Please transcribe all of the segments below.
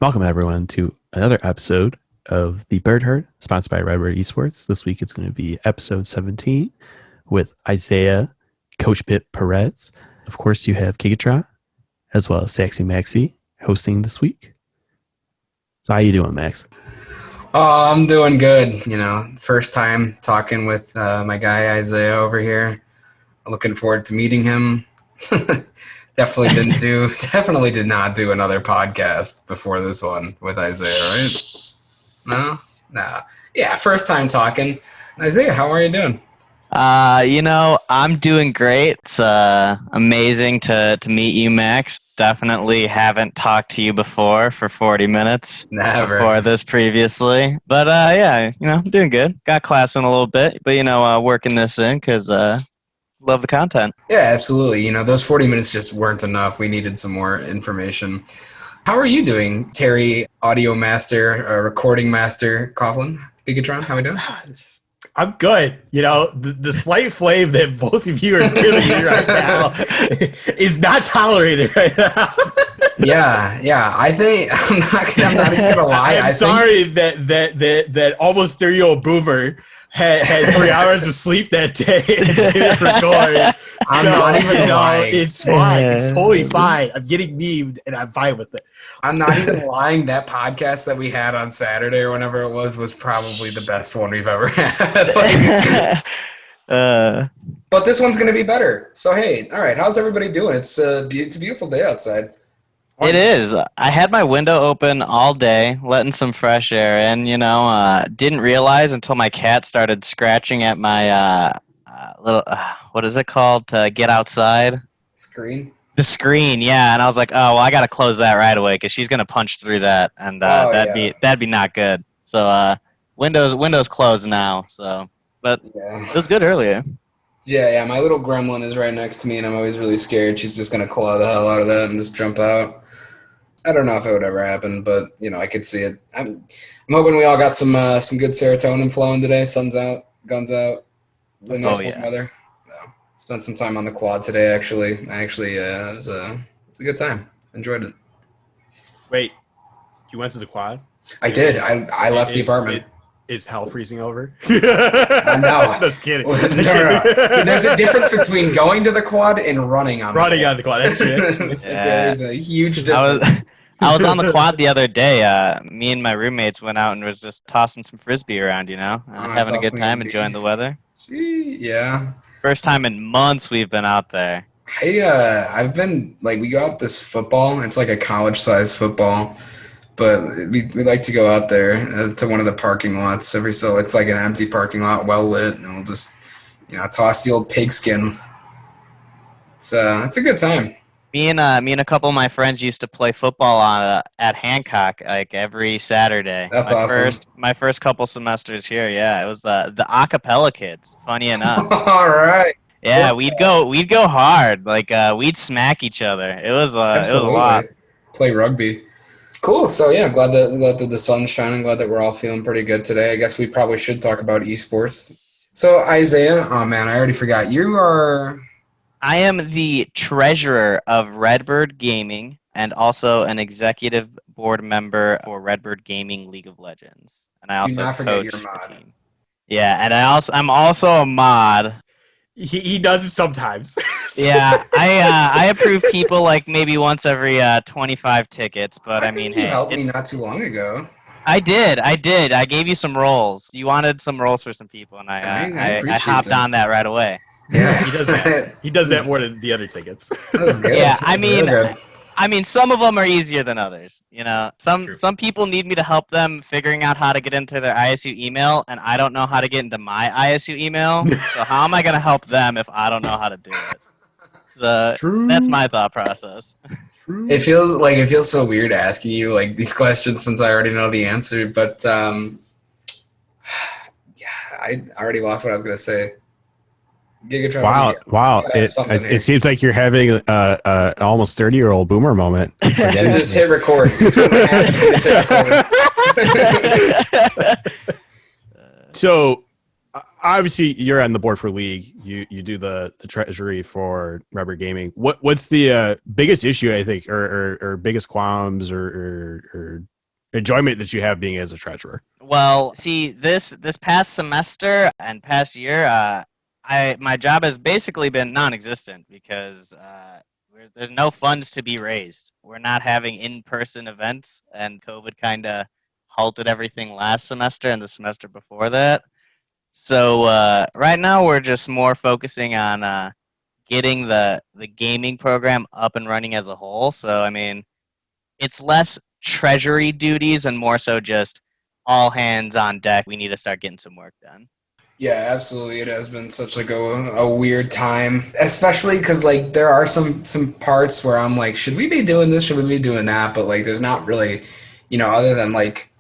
Welcome, everyone, to another episode of the Bird Herd, sponsored by Redbird Esports. This week it's going to be episode 17 with Isaiah, Coach Pit Perez. Of course, you have Gigatron, as well as Saxy Maxi hosting this week. So how you doing, Max? Oh, I'm doing good. First time talking with my guy Isaiah over here. Looking forward to meeting him. Definitely did not do another podcast before this one with Isaiah, right? No. Yeah, first time talking. Isaiah, how are you doing? I'm doing great. It's amazing to meet you, Max. Definitely haven't talked to you before for 40 minutes. Never. Before this previously. But, I'm doing good. Got class in a little bit, but, working this in because love the content. Yeah, absolutely. Those 40 minutes just weren't enough. We needed some more information. How are you doing, Terry, audio master, recording master, Coughlin? Gigatron, how are we doing? I'm good. The slight flame that both of you are giving me right now is not tolerated right now. Yeah. I think I'm not even gonna lie. I'm sorry that almost 30-year-old boomer had 3 hours of sleep that day and didn't record. I'm not even lying. It's fine. It's totally fine. I'm getting memed and I'm fine with it. I'm not even lying. That podcast that we had on Saturday or whenever it was probably the best one we've ever had. But this one's gonna be better. So hey, all right. How's everybody doing? It's a beautiful day outside. It is. I had my window open all day, letting some fresh air in, didn't realize until my cat started scratching at my little, what is it called, to get outside? Screen? The screen, yeah. And I was like, oh, well, I got to close that right away because she's going to punch through that, and that'd be not good. So Windows closed now, but it was good earlier. Yeah, my little gremlin is right next to me, and I'm always really scared she's just going to claw the hell out of that and just jump out. I don't know if it would ever happen, but I could see it. I'm hoping we all got some good serotonin flowing today. Sun's out, guns out, really nice weather. Spent some time on the quad today. Actually, it was a good time. Enjoyed it. Wait, you went to the quad? I did. I left the apartment. Is hell freezing over? No. Just kidding. No. There's a difference between going to the quad and running on the quad. That's true. There's a huge difference. I was on the quad the other day. Me and my roommates went out and was just tossing some frisbee around, having a good time, enjoying the weather. Yeah. First time in months we've been out there. I've been, we go out this football. It's like a college-sized football. But we like to go out there to one of the parking lots so it's like an empty parking lot, well lit, and we'll just toss the old pigskin. It's a good time. Me and a couple of my friends used to play football at Hancock every Saturday. That's awesome. My first couple semesters here, yeah, it was the acapella kids. Funny enough. All right. Yeah, we'd go hard. We'd smack each other. It was a lot. Play rugby. Cool. So yeah, glad that the sun's shining. Glad that we're all feeling pretty good today. I guess we probably should talk about esports. So Isaiah, oh man, I already forgot. You are. I am the treasurer of Redbird Gaming and also an executive board member for Redbird Gaming League of Legends. And I also do not forget coach your mod. the team. Yeah, and I'm also a mod. He does it sometimes. Yeah, I approve people maybe once every 25 tickets, but I mean, you hey, helped me not too long ago. I did. I gave you some roles. You wanted some roles for some people, and I hopped on that right away. Yeah, he does that. He does that more than the other tickets. That was good. Yeah, I mean, some of them are easier than others. Some people need me to help them figuring out how to get into their ISU email, and I don't know how to get into my ISU email. So how am I going to help them if I don't know how to do it? True. That's my thought process. True. It feels so weird asking you these questions since I already know the answer. But yeah, I already lost what I was going to say. Gigatron. Wow. It seems like you're having an almost 30-year-old boomer moment. Just hit record. So obviously you're on the board for league. You do the treasury for Redbird Gaming. What's the biggest issue, I think, or biggest qualms or enjoyment that you have being as a treasurer? Well, see, this past semester and past year, my job has basically been non-existent because there's no funds to be raised. We're not having in-person events, and COVID kind of halted everything last semester and the semester before that. So right now we're just more focusing on getting the gaming program up and running as a whole. So I mean, it's less treasury duties and more so just all hands on deck. We need to start getting some work done. Yeah, absolutely. It has been such like a weird time, especially because like there are some parts where I'm like, should we be doing this? Should we be doing that? But like, there's not really, other than like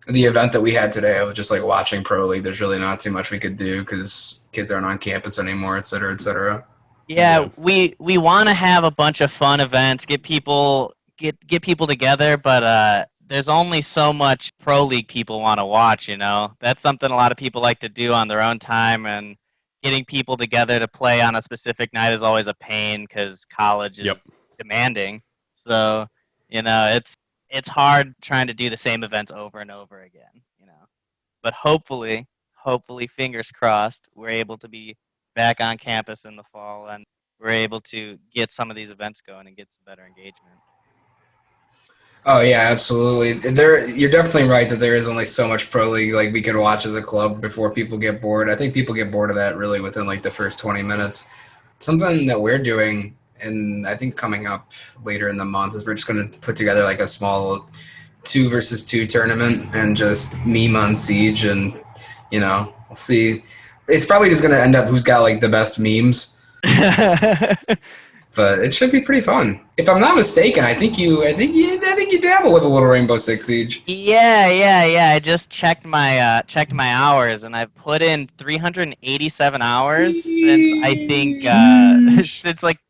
the event that we had today, I was just like watching Pro League. There's really not too much we could do because kids aren't on campus anymore, et cetera, et cetera. Yeah, we want to have a bunch of fun events, get people together, but there's only so much pro league people want to watch. That's something a lot of people like to do on their own time, and getting people together to play on a specific night is always a pain because college is demanding. So it's hard trying to do the same events over and over again. But hopefully, fingers crossed, we're able to be back on campus in the fall, and we're able to get some of these events going and get some better engagement. Oh yeah, absolutely. You're definitely right that there is only so much pro league like we could watch as a club before people get bored. I think people get bored of that really within like the first 20 minutes. Something that we're doing, and I think coming up later in the month, is we're just going to put together like a small 2 versus 2 tournament and just meme on Siege, and we'll see. It's probably just going to end up who's got like the best memes. But it should be pretty fun. If I'm not mistaken, I think you dabble with a little Rainbow Six Siege. Yeah. I just checked my hours, and I've put in 387 hours since I think since like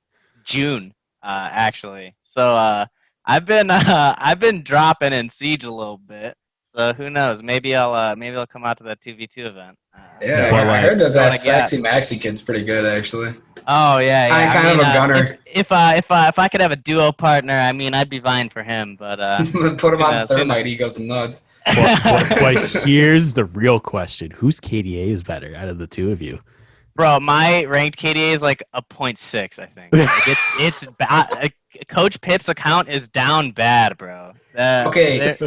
June, actually. So I've been dropping in Siege a little bit. So who knows? Maybe I'll come out to that 2v2 event. Yeah, I heard that Sexy Maxi kid's pretty good actually. Oh yeah. Kind of a gunner. If I could have a duo partner, I mean, I'd be vying for him. But put him on Thermite, he goes nuts. But here's the real question: whose KDA is better out of the two of you? Bro, my ranked KDA is like a 0.6, I think. Like it's bad. Coach Pip's account is down bad, bro. Okay.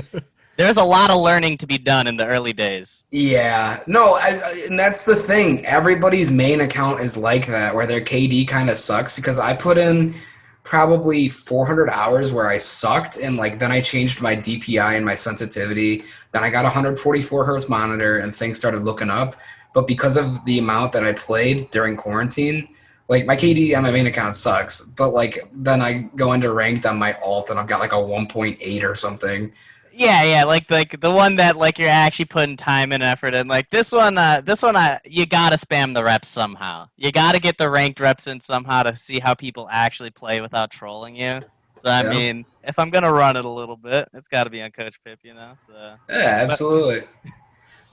There's a lot of learning to be done in the early days. Yeah. No, and that's the thing. Everybody's main account is like that, where their KD kind of sucks, because I put in probably 400 hours where I sucked, and like then I changed my DPI and my sensitivity. Then I got a 144 hertz monitor, and things started looking up. But because of the amount that I played during quarantine, like my KD on my main account sucks. But like then I go into ranked on my alt, and I've got like a 1.8 or something. Yeah, like the one that like you're actually putting time and effort in. Like this one, you gotta spam the reps somehow. You gotta get the ranked reps in somehow to see how people actually play without trolling you. So I mean, if I'm gonna run it a little bit, it's got to be on Coach Pip, So yeah, absolutely.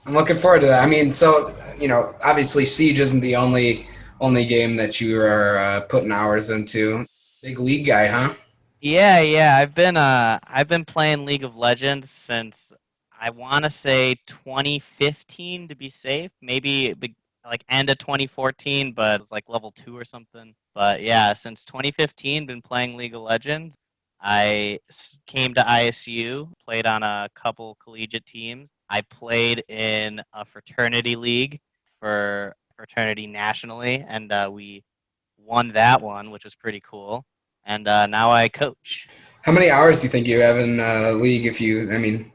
I'm looking forward to that. I mean, so obviously Siege isn't the only game that you are putting hours into. Big league guy, huh? Yeah. I've been playing League of Legends since I want to say 2015 to be safe. Maybe like end of 2014, but it was like level 2 or something. But yeah, since 2015, been playing League of Legends. I came to ISU, played on a couple collegiate teams. I played in a fraternity league for fraternity nationally, and we won that one, which was pretty cool. And now I coach. How many hours do you think you have in league?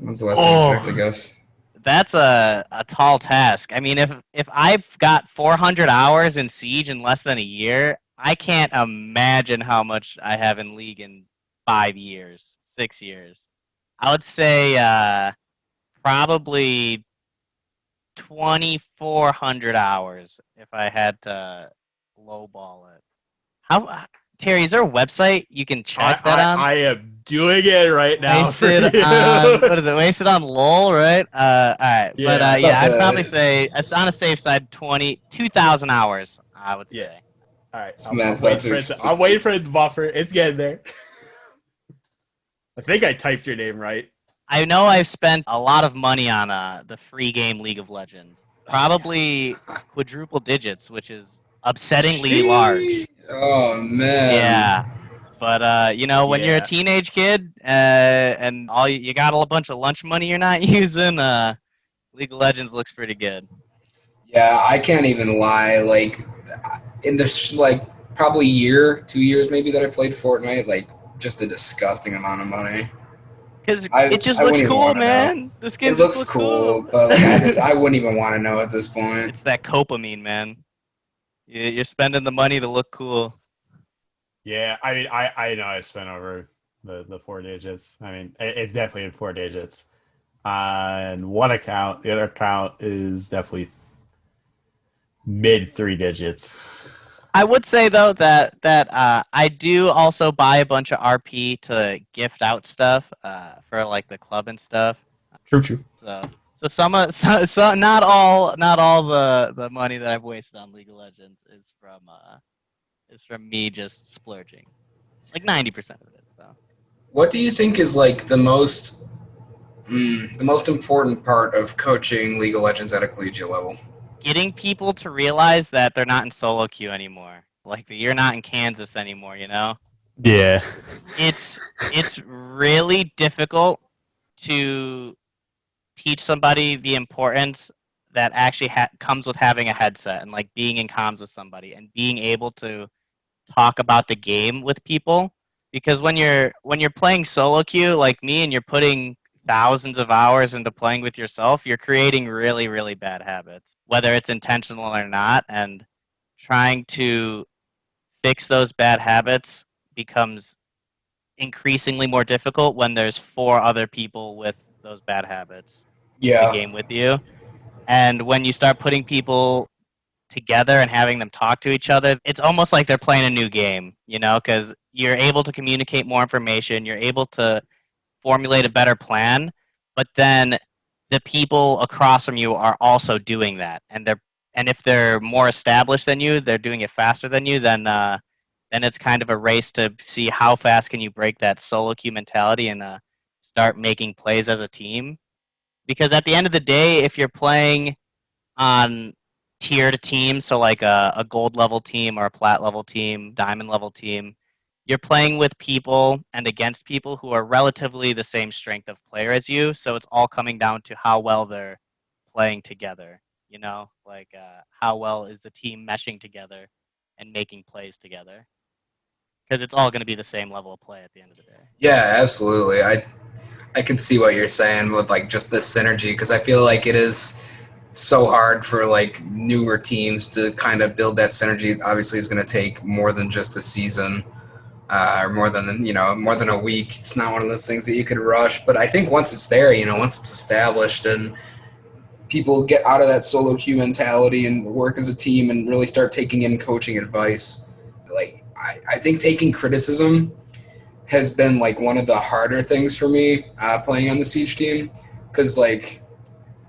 When's the last time you checked, I guess? That's a tall task. I mean, if I've got 400 hours in Siege in less than a year, I can't imagine how much I have in league in 5 years, 6 years. I would say probably 2,400 hours if I had to lowball it. How Terry, is there a website you can check that on? I am doing it right now. Wasted on what is it? Wasted on LOL, right? All right, Yeah. but yeah, I'd probably say it's on a safe side. 2,000 hours, I would say. Yeah. All right, This man's about to I'm waiting for it to buffer. It's getting there. I think I typed your name right. I know I've spent a lot of money on the free game League of Legends. Probably quadruple digits, which is upsettingly large. Oh man. Yeah. But you know, when you're a Yeah. teenage kid and you got a bunch of lunch money you're not using, League of Legends looks pretty good. Yeah, I can't even lie. Like in this, like probably year, 2 years maybe that I played Fortnite, like just a disgusting amount of money. Because I it just wouldn't looks even cool, wanna know. man. This game It just looks looks cool, but like I wouldn't even want to know at this point. It's that copamine, man. You're spending the money to look cool. Yeah, I mean, I know I spent over the 4 digits. I mean, it's definitely in 4 digits. On one account, the other account is definitely mid 3 digits. I would say though that I do also buy a bunch of RP to gift out stuff for like the club and stuff. True. So so not all the money that I've wasted on League of Legends is from me just splurging. Like 90% of it is though. What do you think is like the most important part of coaching League of Legends at a collegiate level? Getting people to realize that they're not in solo queue anymore. Like you're not in Kansas anymore, you know? Yeah. It's really difficult to teach somebody the importance that actually comes with having a headset and like being in comms with somebody and being able to talk about the game with people, because when you're playing solo queue like me and you're putting thousands of hours into playing with yourself, you're creating really, really bad habits, whether it's intentional or not, and trying to fix those bad habits becomes increasingly more difficult when there's 4 other people with those bad habits in the Yeah. game with you. And when you start putting people together and having them talk to each other, it's almost like they're playing a new game, you know, because you're able to communicate more information, you're able to formulate a better plan, but then the people across from you are also doing that, and if they're more established than you, they're doing it faster than you, then it's kind of a race to see how fast can you break that solo queue mentality and start making plays as a team. Because at the end of the day, if you're playing on tiered teams, so like a gold level team or a plat level team, diamond level team, you're playing with people and against people who are relatively the same strength of player as you. So it's all coming down to how well they're playing together. You know, like how well is the team meshing together and making plays together? Because it's all going to be the same level of play at the end of the day. Yeah, absolutely. I can see what you're saying with like just this synergy, because I feel like it is so hard for like newer teams to kind of build that synergy. Obviously, it's going to take more than just a season, or more than a week. It's not one of those things that you could rush. But I think once it's there, once it's established and people get out of that solo queue mentality and work as a team and really start taking in coaching advice, like I think taking criticism has been like one of the harder things for me playing on the Siege team, because like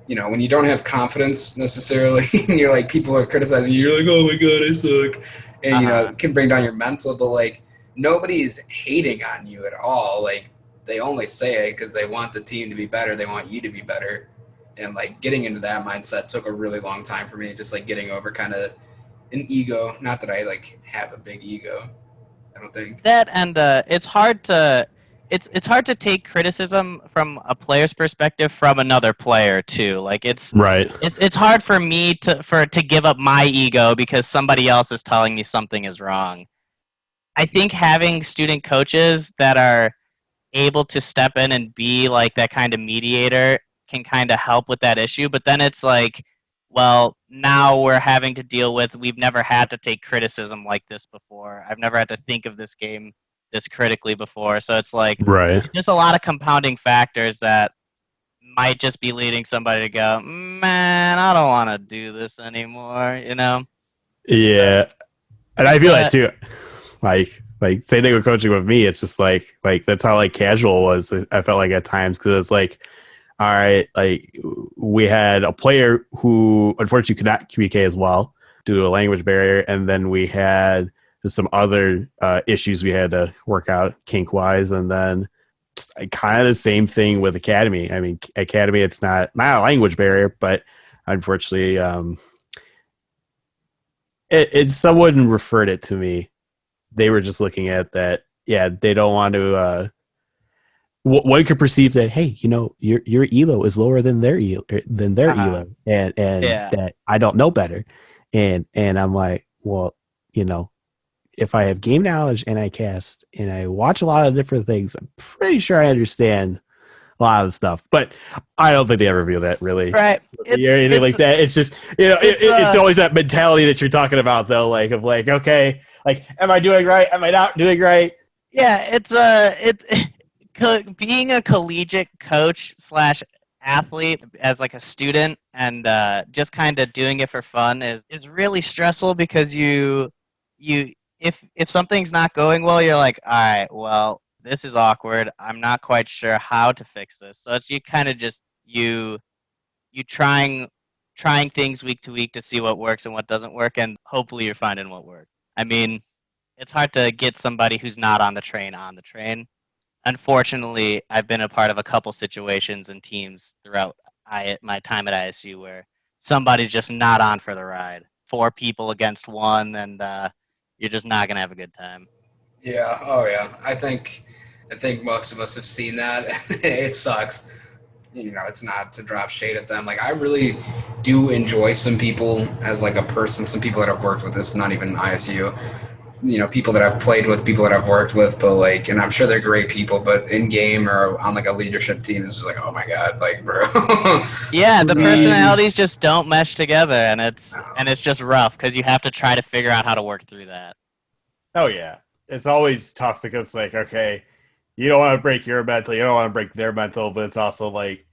when you don't have confidence necessarily and you're like, people are criticizing you, you're like, oh my god, I suck, and it can bring down your mental, but like nobody is hating on you at all. Like they only say it because they want the team to be better, they want you to be better, and like getting into that mindset took a really long time for me, just like getting over kind of an ego. Not that I like have a big ego, I don't think. That, and it's hard to take criticism from a player's perspective from another player too. Like Right. it's hard for me to give up my ego because somebody else is telling me something is wrong. I think having student coaches that are able to step in and be like that kind of mediator can kind of help with that issue. But then it's like, well, now we're having to deal with, we've never had to take criticism like this before. I've never had to think of this game this critically before. So it's like Right. just a lot of compounding factors that might just be leading somebody to go, man, I don't want to do this anymore, you know? Yeah. And I feel that too. Like same thing with coaching with me. It's just like that's how like casual was. I felt like at times because it's like, all right, like we had a player who unfortunately could not communicate as well due to a language barrier, and then we had some other issues we had to work out kink wise, and then kind of the same thing with Academy. I mean, Academy, it's not a language barrier, but unfortunately, someone referred it to me. They were just looking at that. Yeah, they don't want to. One could perceive that, hey, you know, your elo is lower than their elo, and that I don't know better, and I'm like, well, you know, if I have game knowledge and I cast and I watch a lot of different things, I'm pretty sure I understand a lot of the stuff, but I don't think they ever reveal that really, Right? or anything like that. It's just, you know, it's always that mentality that you're talking about, though, like of like, okay, like, am I doing right? Am I not doing right? Yeah, being a collegiate coach / athlete as like a student and just kind of doing it for fun is really stressful because if something's not going well, you're like, all right, well, this is awkward. I'm not quite sure how to fix this. So it's you kind of just you trying things week to week to see what works and what doesn't work, and hopefully you're finding what works. I mean, it's hard to get somebody who's not on the train on the train. Unfortunately, I've been a part of a couple situations and teams throughout my time at ISU where somebody's just not on for the ride. 4 people against 1, and you're just not gonna have a good time. Yeah. Oh yeah. I think most of us have seen that. It sucks. You know, it's not to drop shade at them. Like, I really do enjoy some people as like a person. Some people that I've worked with. It's not even ISU. You know, people that I've played with, people that I've worked with, but like, and I'm sure they're great people, but in game or on like a leadership team, it's just like, oh my god, like, bro. Yeah, the Please. personalities just don't mesh together, and it's just rough because you have to try to figure out how to work through that. Oh yeah, it's always tough because like, okay, you don't want to break your mental, you don't want to break their mental, but it's also like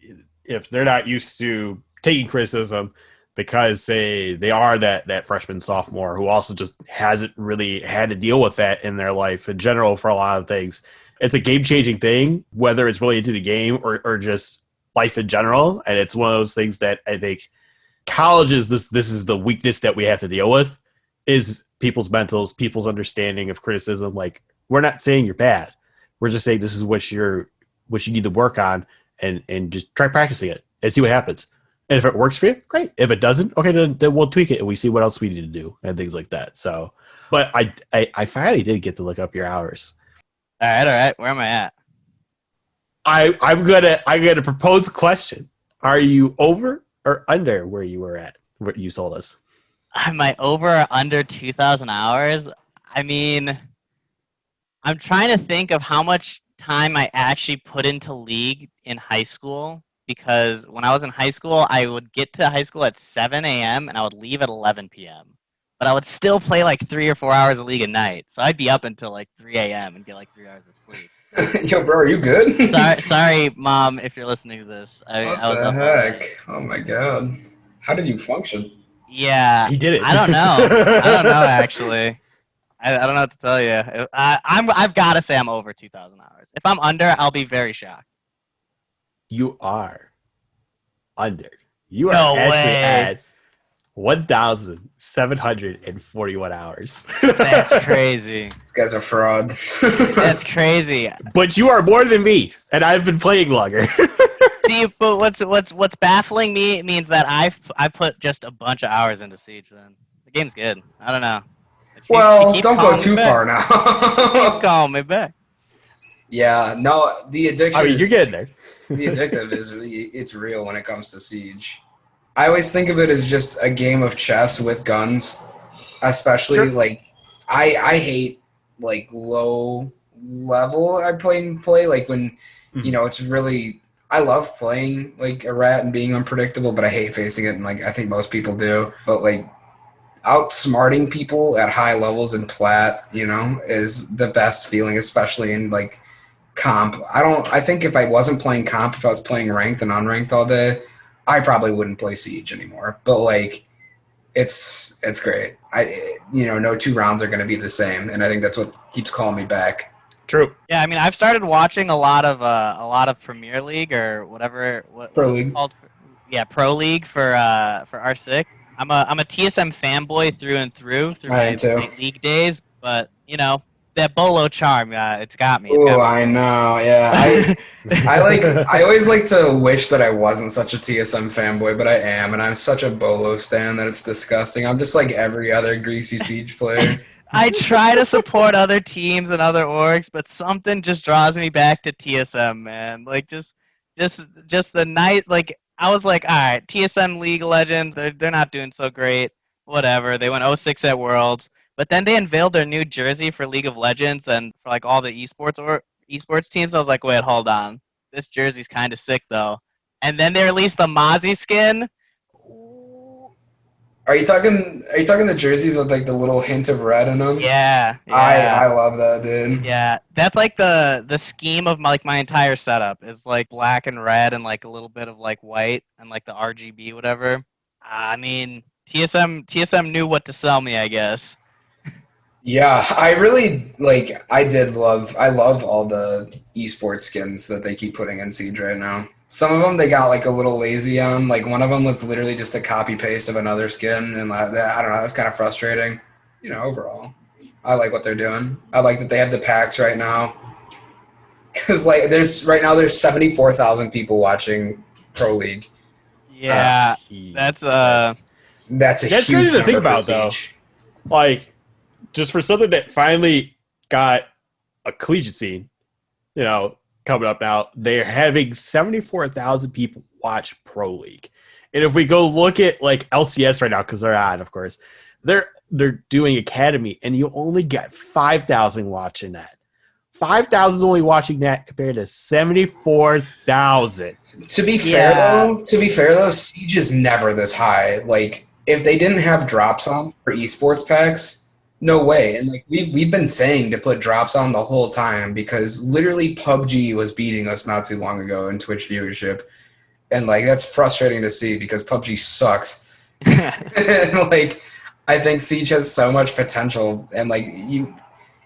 if they're not used to taking criticism because say they are that freshman sophomore who also just hasn't really had to deal with that in their life in general for a lot of things. It's a game changing thing, whether it's related to the game or just life in general. And it's one of those things that I think colleges, this is the weakness that we have to deal with is people's mentals, people's understanding of criticism. Like, we're not saying you're bad. We're just saying this is what you need to work on and just try practicing it and see what happens. And if it works for you, great. If it doesn't, okay, then we'll tweak it and we see what else we need to do and things like that. So, but I finally did get to look up your hours. All right. Where am I at? I'm gonna propose a question. Are you over or under where you were at? What you sold us? Am I over or under 2,000 hours? I mean, I'm trying to think of how much time I actually put into League in high school. Because when I was in high school, I would get to high school at 7 a.m. and I would leave at 11 p.m. But I would still play like 3 or 4 hours of League a night. So I'd be up until like 3 a.m. and get like 3 hours of sleep. Yo, bro, are you good? sorry, Mom, if you're listening to this. What I was the up all heck? night. Oh my god. How did you function? Yeah. He did it. I don't know, actually. I don't know what to tell you. I've got to say I'm over 2,000 hours. If I'm under, I'll be very shocked. You are under. You are No actually way. at 1,741 hours. That's crazy. This guy's a fraud. That's crazy. But you are more than me, and I've been playing longer. See, but what's baffling me means that I put just a bunch of hours into Siege. Then the game's good. I don't know. Well, He keeps don't go calling me too back. far now. He's calling me back. Yeah, no, the addiction. I mean, you're getting there. The addictive is it's real when it comes to Siege. I always think of it as just a game of chess with guns, especially Sure. like I hate like low level I play like when you know it's really I love playing like a rat and being unpredictable, but I hate facing it, and like I think most people do. But like outsmarting people at high levels in plat, you know, is the best feeling, especially in like comp. I think if I wasn't playing comp, if I was playing ranked and unranked all day, I probably wouldn't play Siege anymore. But like It's great. No 2 rounds are going to be the same, and I think that's what keeps calling me back. True. Yeah, I mean, I've started watching a lot of Premier League or whatever Pro what's it League. called? Yeah, Pro League for R6. I'm a TSM fanboy through and through I am too. my league days, but that Bolo charm, it's got me. It's Oh, got I me. know. Yeah, I always like to wish that I wasn't such a TSM fanboy, but I am, and I'm such a Bolo stan that it's disgusting. I'm just like every other Greasy Siege player. I try to support other teams and other orgs, but something just draws me back to TSM, man. Like just the night. Like I was like, all right, TSM League of Legends, they're not doing so great. Whatever. They went 0-6 at Worlds, but then they unveiled their new jersey for League of Legends and for like all the esports teams. I was like, wait, hold on, this jersey's kind of sick though. And then they released the Mozzie skin. Are you talking? Are you talking the jerseys with like the little hint of red in them? Yeah, I yeah. love that, dude. Yeah, that's like the scheme of my entire setup is like black and red and like a little bit of like white and like the RGB whatever. I mean, TSM knew what to sell me, I guess. Yeah, I really like. I love all the esports skins that they keep putting in Siege right now. Some of them they got like a little lazy on. Like one of them was literally just a copy paste of another skin, and I don't know. It was kind of frustrating. Overall, I like what they're doing. I like that they have the packs right now. Because like there's 74,000 people watching Pro League. Yeah, that's That's a That's huge crazy to number think for about, though. Siege. Like, just for something that finally got a collegiate scene, coming up now, they're having 74,000 people watch Pro League. And if we go look at like LCS right now, because they're on, of course, they're doing Academy, and you only get 5,000 watching that. 5,000 is only watching that compared to 74,000. To be fair though, Siege is never this high. Like if they didn't have drops on for esports packs, no way. And like we've been saying to put drops on the whole time because literally PUBG was beating us not too long ago in Twitch viewership. And like that's frustrating to see because PUBG sucks. And like I think Siege has so much potential and like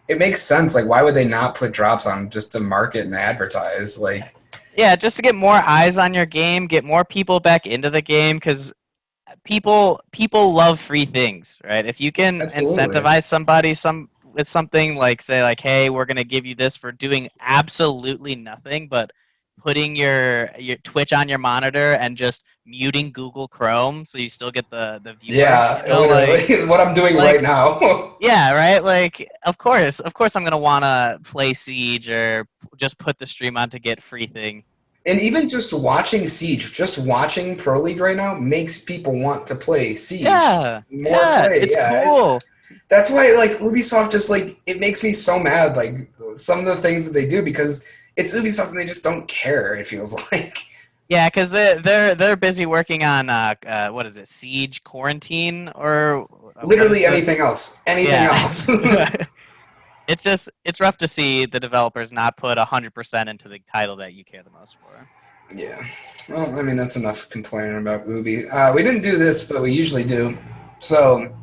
it makes sense. Like why would they not put drops on just to market and advertise? Like yeah, just to get more eyes on your game, get more people back into the game because people love free things, right? If you can absolutely. incentivize somebody with something like say like, hey, we're gonna give you this for doing absolutely nothing but putting your Twitch on your monitor and just muting Google Chrome so you still get the viewer. Yeah, literally like, what I'm doing right now. Yeah, right. Like, of course, I'm gonna wanna play Siege or just put the stream on to get free thing. And even just watching Siege, just watching Pro League right now makes people want to play Siege. It's cool. That's why, like, Ubisoft just, like, it makes me so mad, like, some of the things that they do because it's Ubisoft and they just don't care, it feels like. Yeah, because they're busy working on, what is it, Siege Quarantine or... Literally anything else. Anything else. It's rough to see the developers not put 100% into the title that you care the most for. Yeah. Well, I mean, that's enough complaining about Ubi. We didn't do this, but we usually do. So...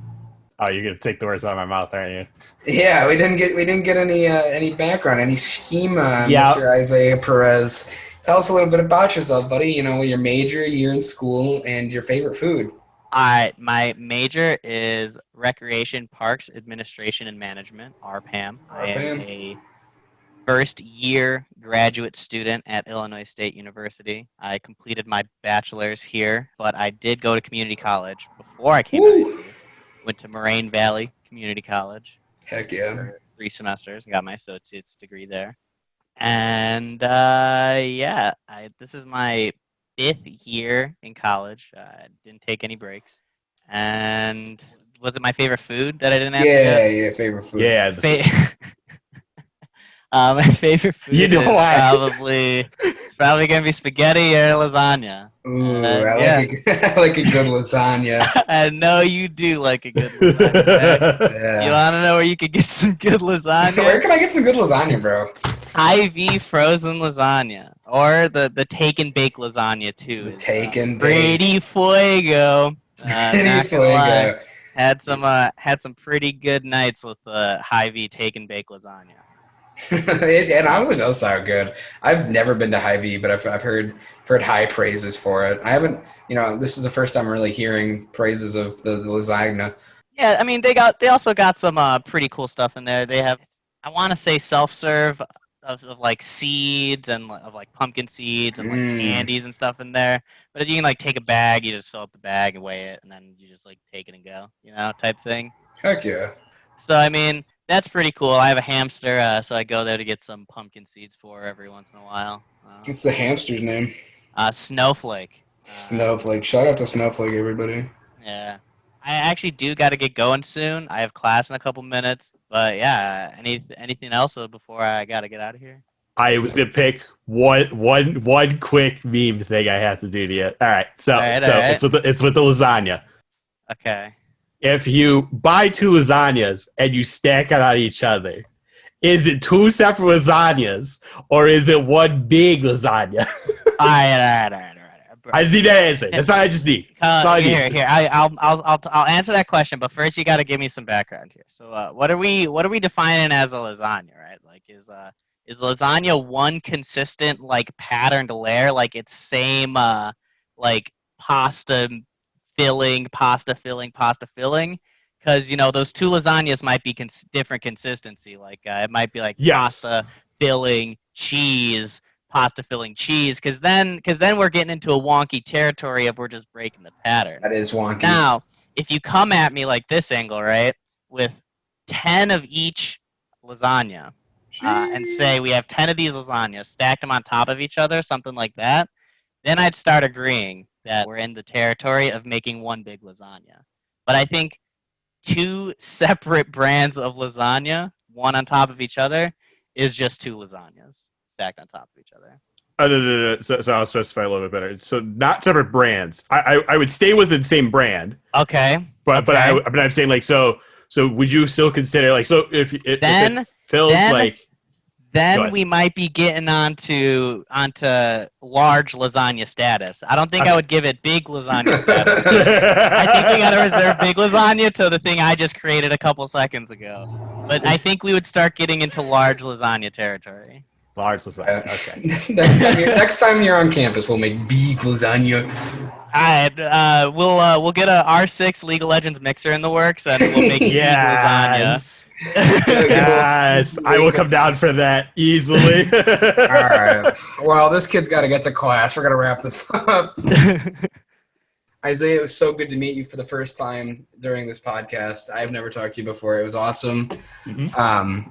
Oh, you're gonna take the words out of my mouth, aren't you? Yeah, we didn't get any background, any schema, Mr. Isaiah Perez. Tell us a little bit about yourself, buddy. Your major, year in school, and your favorite food. All right, my major is Recreation, Parks, Administration, and Management, RPAM. I am a first-year graduate student at Illinois State University. I completed my bachelor's here, but I did go to community college before I came to ISU. Went to Moraine Valley Community College. Heck yeah. For 3 semesters. Got my associate's degree there. And, this is my 5th year in college. Didn't take any breaks. And was it my favorite food that I didn't have? Yeah, favorite food. Yeah. My favorite food is probably gonna be spaghetti or lasagna. Ooh, I like a good lasagna. I know you do like a good lasagna. Yeah. You want to know where you could get some good lasagna? Where can I get some good lasagna, bro? IV frozen lasagna or the take and bake lasagna too. The take and bake. Brady Fuego. Kenny Not gonna lie. Fuego. Had some pretty good nights with Hy-Vee take and bake lasagna. And honestly, it does sound good. I've never been to Hy-Vee, but I've heard high praises for it. I haven't, this is the first time I'm really hearing praises of the lasagna. Yeah, I mean they also got some pretty cool stuff in there. They have, I want to say, self-serve of like seeds and of like pumpkin seeds and like candies and stuff in there. But you can like take a bag, you just fill up the bag and weigh it, and then you just like take it and go, type thing. Heck yeah. So I mean that's pretty cool. I have a hamster, so I go there to get some pumpkin seeds for her every once in a while. What's the hamster's name? Snowflake. Snowflake. Shout out to Snowflake, everybody. Yeah. I actually do got to get going soon. I have class in a couple minutes. But yeah, anything else before I got to get out of here? I was gonna pick one quick meme thing I have to do to you. All right, so All right. it's with the lasagna. Okay. If you buy 2 lasagnas and you stack it on each other, is it 2 separate lasagnas or is it one big lasagna? All right. I just need that answer. That's all I just need. Here. I'll answer that question, but first you got to give me some background here. So, what are we defining as a lasagna, right? Like, is lasagna one consistent like patterned layer, like it's same like pasta filling? Because those 2 lasagnas might be different consistency. Like it might be like pasta filling cheese. Pasta filling cheese, because then we're getting into a wonky territory of we're just breaking the pattern. That is wonky. Now, if you come at me like this angle, right, with 10 of each lasagna, and say we have 10 of these lasagnas, stacked them on top of each other, something like that, then I'd start agreeing that we're in the territory of making one big lasagna. But I think 2 separate brands of lasagna, one on top of each other, is just 2 lasagnas stacked on top of each other. No. So I'll specify a little bit better. So not separate brands. I would stay within the same brand. Okay. But I'm saying like so would you still consider like so if it fills like then we might be getting onto large lasagna status. I don't think I would give it big lasagna status. I think we got to reserve big lasagna to the thing I just created a couple seconds ago. But I think we would start getting into large lasagna territory. Large lasagna. Okay. next time you're on campus, we'll make big lasagna. All right. We'll get a R6 League of Legends mixer in the works, and we'll make big lasagna. Yes, I will come down for that easily. All right. Well, this kid's got to get to class. We're gonna wrap this up. Isaiah, it was so good to meet you for the first time during this podcast. I've never talked to you before. It was awesome. Mm-hmm.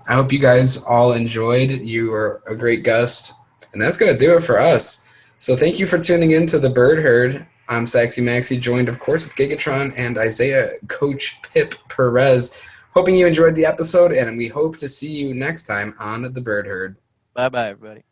I hope you guys all enjoyed. You were a great guest. And that's going to do it for us. So thank you for tuning in to The Bird Herd. I'm Saxy Maxi, joined, of course, with Gigatron and Isaiah Coach Pip Perez. Hoping you enjoyed the episode, and we hope to see you next time on The Bird Herd. Bye-bye, everybody.